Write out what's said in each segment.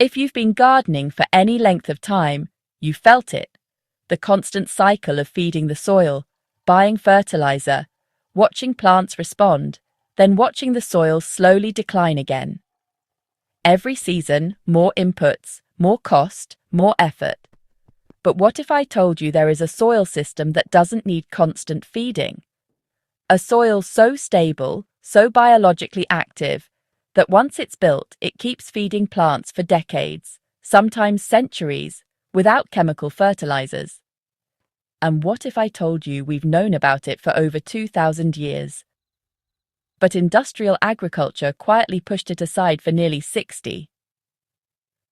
If you've been gardening for any length of time, you felt it. The constant cycle of feeding the soil, buying fertilizer, watching plants respond, then watching the soil slowly decline again. Every season, more inputs, more cost, more effort. But what if I told you there is a soil system that doesn't need constant feeding? A soil so stable, so biologically active, that once it's built, it keeps feeding plants for decades, sometimes centuries, without chemical fertilizers. And what if I told you we've known about it for over 2,000 years? But industrial agriculture quietly pushed it aside for nearly 60.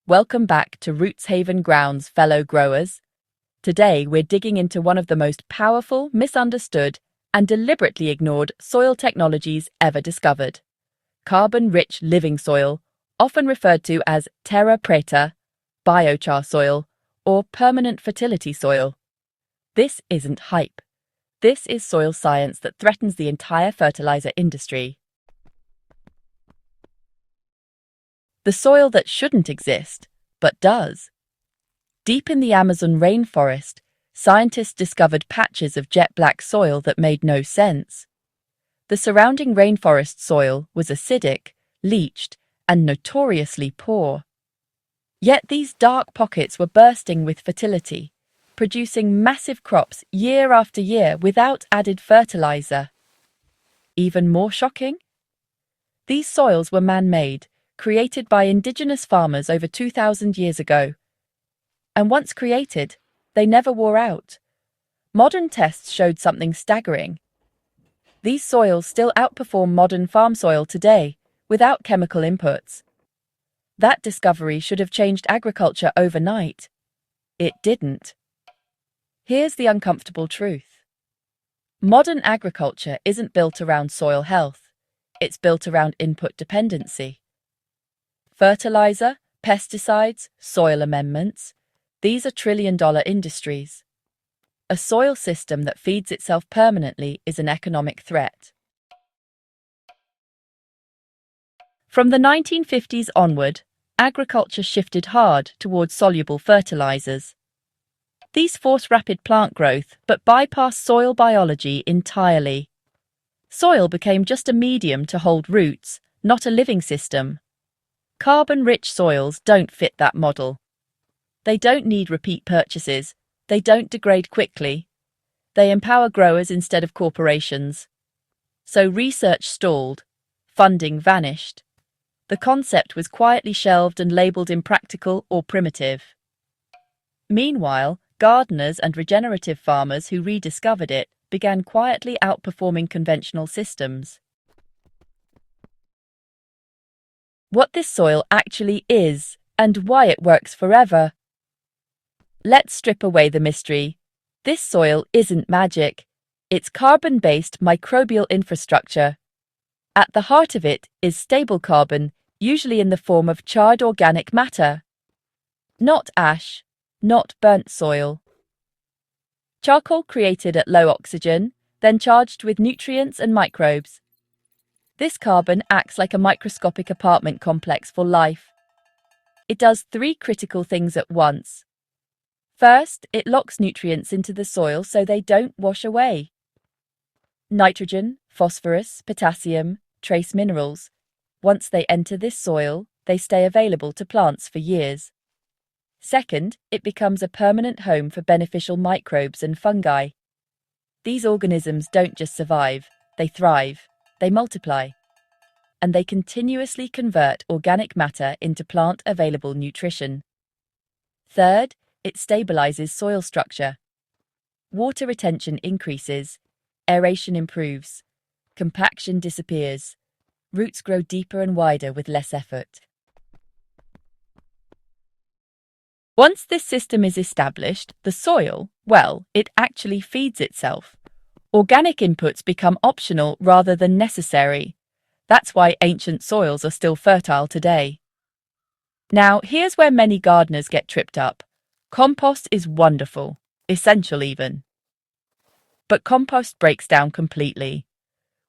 Welcome back to Roots Haven Grounds, fellow growers. Today we're digging into one of the most powerful, misunderstood, and deliberately ignored soil technologies ever discovered. Carbon-rich living soil, often referred to as terra preta, biochar soil, or permanent fertility soil. This isn't hype. This is soil science that threatens the entire fertilizer industry. The soil that shouldn't exist, but does. Deep in the Amazon rainforest, scientists discovered patches of jet-black soil that made no sense. The surrounding rainforest soil was acidic, leached, and notoriously poor. Yet these dark pockets were bursting with fertility, producing massive crops year after year without added fertilizer. Even more shocking? These soils were man-made, created by indigenous farmers over 2,000 years ago. And once created, they never wore out. Modern tests showed something staggering. These soils still outperform modern farm soil today, without chemical inputs. That discovery should have changed agriculture overnight. It didn't. Here's the uncomfortable truth. Modern agriculture isn't built around soil health. It's built around input dependency. Fertilizer, pesticides, soil amendments, these are trillion-dollar industries. A soil system that feeds itself permanently is an economic threat. From the 1950s onward, agriculture shifted hard towards soluble fertilizers. These force rapid plant growth but bypass soil biology entirely. Soil became just a medium to hold roots, not a living system. Carbon-rich soils don't fit that model. They don't need repeat purchases. They don't degrade quickly. They empower growers instead of corporations. So research stalled. Funding vanished. The concept was quietly shelved and labeled impractical or primitive. Meanwhile, gardeners and regenerative farmers who rediscovered it began quietly outperforming conventional systems. What this soil actually is, and why it works forever. Let's strip away the mystery. This soil isn't magic. It's carbon-based microbial infrastructure. At the heart of it is stable carbon, usually in the form of charred organic matter. Not ash, not burnt soil. Charcoal created at low oxygen, then charged with nutrients and microbes. This carbon acts like a microscopic apartment complex for life. It does three critical things at once. First, it locks nutrients into the soil so they don't wash away. Nitrogen, phosphorus, potassium, trace minerals. Once they enter this soil, they stay available to plants for years. Second, it becomes a permanent home for beneficial microbes and fungi. These organisms don't just survive, they thrive, they multiply. And they continuously convert organic matter into plant-available nutrition. Third, it stabilizes soil structure. Water retention increases, aeration improves, compaction disappears, roots grow deeper and wider with less effort. Once this system is established, the soil, well, it actually feeds itself. Organic inputs become optional rather than necessary. That's why ancient soils are still fertile today. Now, here's where many gardeners get tripped up. Compost is wonderful, essential even. But compost breaks down completely.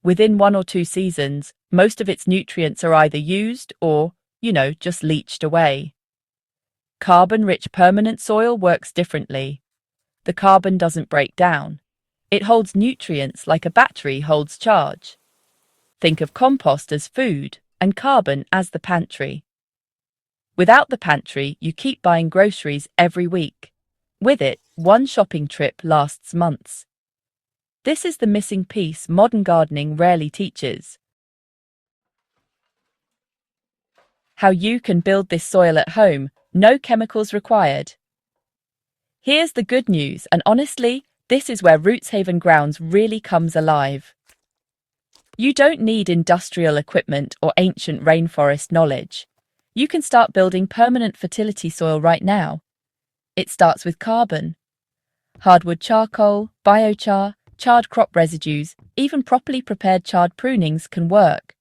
Within 1 or 2 seasons, most of its nutrients are either used or, just leached away. Carbon-rich permanent soil works differently. The carbon doesn't break down. It holds nutrients like a battery holds charge. Think of compost as food and carbon as the pantry. Without the pantry, you keep buying groceries every week. With it, one shopping trip lasts months. This is the missing piece modern gardening rarely teaches. How you can build this soil at home, no chemicals required. Here's the good news, and honestly, this is where Roots Haven Grounds really comes alive. You don't need industrial equipment or ancient rainforest knowledge. You can start building permanent fertility soil right now. It starts with carbon. Hardwood charcoal, biochar, charred crop residues, even properly prepared charred prunings can work.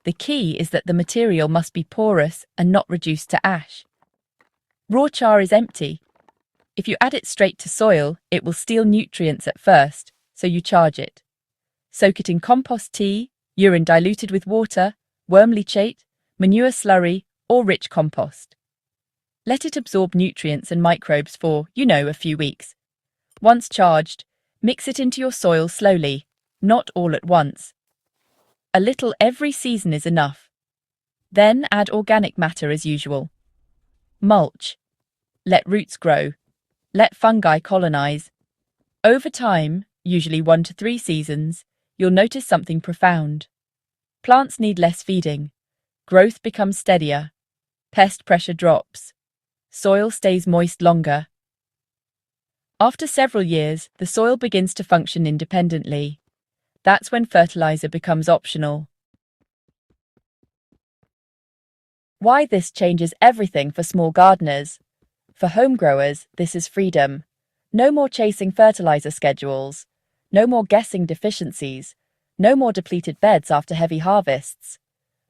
The key is that the material must be porous and not reduced to ash. Raw char is empty. If you add it straight to soil, it will steal nutrients at first, so you charge it. Soak it in compost tea, urine diluted with water, worm leachate, manure slurry, or rich compost. Let it absorb nutrients and microbes for, a few weeks. Once charged, mix it into your soil slowly, not all at once. A little every season is enough. Then add organic matter as usual. Mulch. Let roots grow. Let fungi colonize. Over time, usually 1 to 3 seasons, you'll notice something profound. Plants need less feeding. Growth becomes steadier. Pest pressure drops. Soil stays moist longer. After several years, the soil begins to function independently. That's when fertilizer becomes optional. Why this changes everything for small gardeners. For home growers, this is freedom. No more chasing fertilizer schedules. No more guessing deficiencies. No more depleted beds after heavy harvests.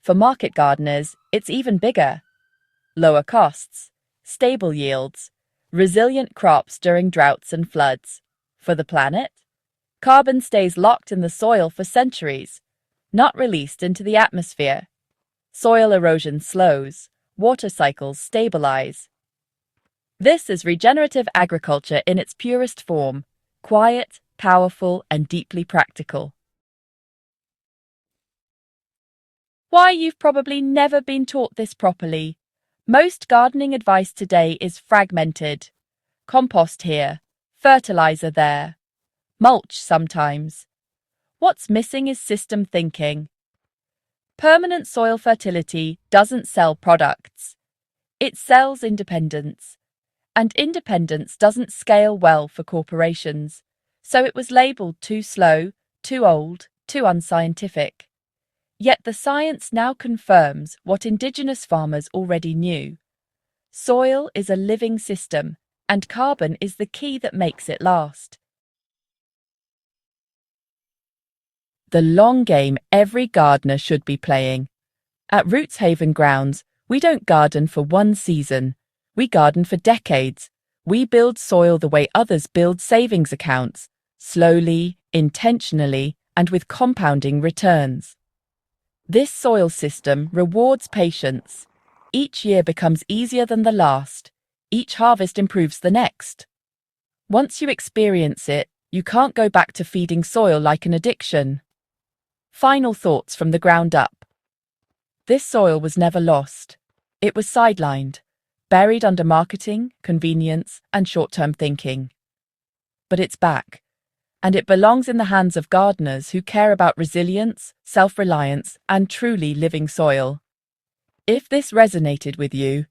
For market gardeners, it's even bigger. Lower costs, stable yields, resilient crops during droughts and floods. For the planet, carbon stays locked in the soil for centuries, not released into the atmosphere. Soil erosion slows, water cycles stabilize. This is regenerative agriculture in its purest form, quiet, powerful, and deeply practical. Why you've probably never been taught this properly. Most gardening advice today is fragmented. Compost here, fertilizer there, mulch sometimes. What's missing is system thinking. Permanent soil fertility doesn't sell products. It sells independence. And independence doesn't scale well for corporations. So it was labelled too slow, too old, too unscientific. Yet the science now confirms what Indigenous farmers already knew. Soil is a living system, and carbon is the key that makes it last. The long game every gardener should be playing. At Roots Haven Grounds, we don't garden for one season. We garden for decades. We build soil the way others build savings accounts, slowly, intentionally, and with compounding returns. This soil system rewards patience. Each year becomes easier than the last. Each harvest improves the next. Once you experience it, you can't go back to feeding soil like an addiction. Final thoughts from the ground up. This soil was never lost. It was sidelined, buried under marketing, convenience, and short-term thinking. But it's back. And it belongs in the hands of gardeners who care about resilience, self-reliance, and truly living soil. If this resonated with you,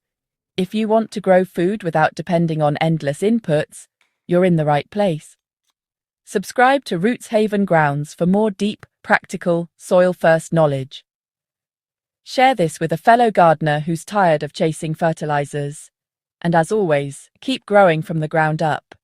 if you want to grow food without depending on endless inputs, you're in the right place. Subscribe to Roots Haven Grounds for more deep, practical, soil-first knowledge. Share this with a fellow gardener who's tired of chasing fertilizers. And as always, keep growing from the ground up.